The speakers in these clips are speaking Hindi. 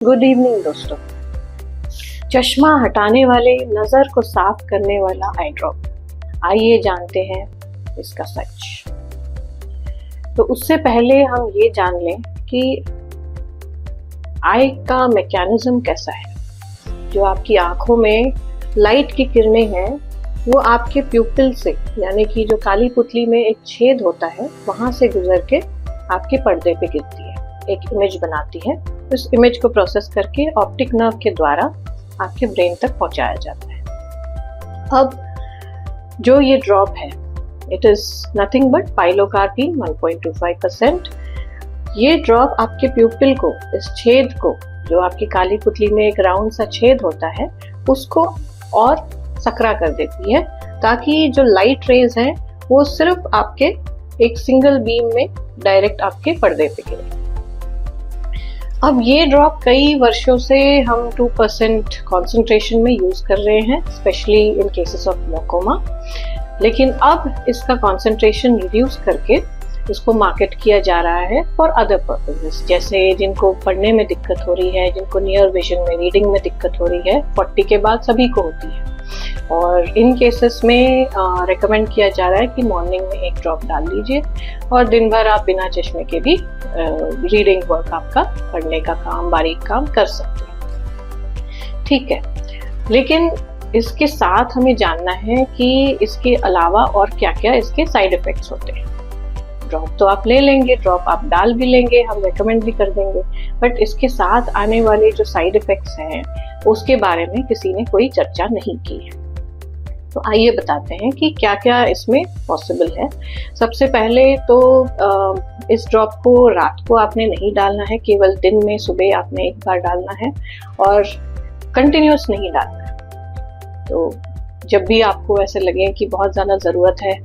गुड इवनिंग दोस्तों। चश्मा हटाने वाले, नज़र को साफ करने वाला आई ड्रॉप, आइए जानते हैं इसका सच। तो उससे पहले हम ये जान लें कि आई का मैकेनिज्म कैसा है। जो आपकी आंखों में लाइट की किरणें हैं वो आपके प्यूपिल से, यानी कि जो काली पुतली में एक छेद होता है वहां से गुजर के आपके पर्दे पे गिरती है, एक इमेज बनाती है। उस इमेज को प्रोसेस करके ऑप्टिक नर्व के द्वारा आपके ब्रेन तक पहुंचाया जाता है। अब जो ये ड्रॉप है, it is nothing but pilocarpine 1.25%। ये ड्रॉप आपके प्यूपिल को, इस छेद को, जो आपकी काली पुतली में एक राउंड सा छेद होता है, उसको और सकरा कर देती है, ताकि जो लाइट रेज हैं वो सिर्फ आपके एक सिंगल बीम में डायरेक्ट आपके पर्दे पे गिरे। अब ये ड्रॉप कई वर्षों से हम 2% कॉन्सेंट्रेशन में यूज कर रहे हैं, specially in cases of glaucoma. लेकिन अब इसका कॉन्सेंट्रेशन रिड्यूस करके इसको मार्केट किया जा रहा है फॉर अदर पर्पसेस, जैसे जिनको पढ़ने में दिक्कत हो रही है, जिनको नियर विजन में, रीडिंग में दिक्कत हो रही है, 40 के बाद सभी को होती है। और इन केसेस में रेकमेंड किया जा रहा है कि मॉर्निंग में एक ड्रॉप डाल लीजिए और दिन भर आप बिना चश्मे के भी रीडिंग वर्क, आपका पढ़ने का काम, बारीक काम कर सकते हैं। ठीक है, लेकिन इसके साथ हमें जानना है कि इसके अलावा और क्या क्या इसके साइड इफेक्ट्स होते हैं। ड्रॉप तो आप ले लेंगे, ड्रॉप आप डाल भी लेंगे, हम रेकमेंड भी कर देंगे, बट इसके साथ आने वाले जो साइड इफेक्ट्स हैं उसके बारे में किसी ने कोई चर्चा नहीं की है। तो आइए बताते हैं कि क्या क्या इसमें पॉसिबल है। सबसे पहले तो इस ड्रॉप को रात को आपने नहीं डालना है, केवल दिन में सुबह आपने एक बार डालना है और कंटिन्यूस नहीं डालना है। तो जब भी आपको ऐसे लगे कि बहुत ज़्यादा ज़रूरत है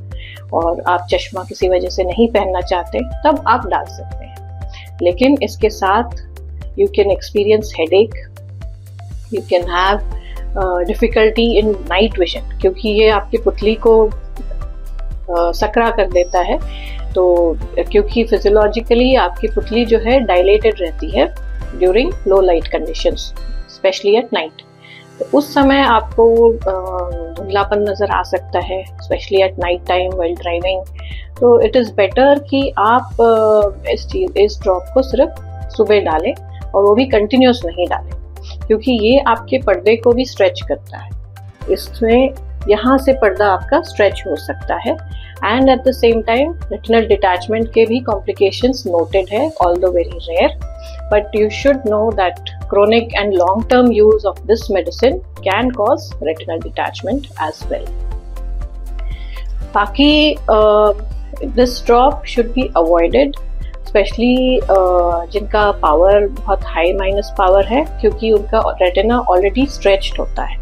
और आप चश्मा किसी वजह से नहीं पहनना चाहते, तब आप डाल सकते हैं। लेकिन इसके साथ you can experience headache, you can have difficulty in night vision, क्योंकि ये आपकी पुतली को सकरा कर देता है। तो क्योंकि फिजियोलॉजिकली आपकी पुतली जो है डायलेटेड रहती है during low light conditions, specially at night. तो उस समय आपको धुंधलापन नज़र आ सकता है, specially at night time while driving. तो इट इज़ बेटर कि आप इस ड्रॉप को सिर्फ सुबह डालें और वो भी कंटिन्यूस नहीं डालें, क्योंकि ये आपके पर्दे को भी स्ट्रेच करता है। इसमें यहाँ से पर्दा आपका स्ट्रेच हो सकता है and at the same time retinal detachment के भी कॉम्प्लिकेशंस नोटेड है, although very rare, but you should know that chronic and long-term use of this medicine can cause retinal detachment as well. बाकी this drop should be avoided, especially जिनका पावर बहुत हाई माइनस पावर है, क्योंकि उनका रेटिना ऑलरेडी स्ट्रेच्ड होता है।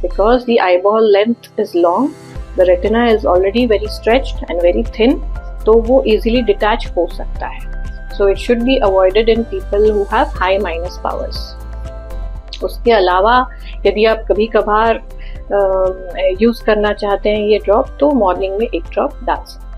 Because the eyeball length is long, the retina is already very stretched and very thin, तो वो easily detach हो सकता है। So it should be avoided in people who have high minus powers. उसके अलावा यदि आप कभी कभार यूज़ करना चाहते हैं ये ड्रॉप, तो मॉर्निंग में एक ड्रॉप डाल सकते हैं।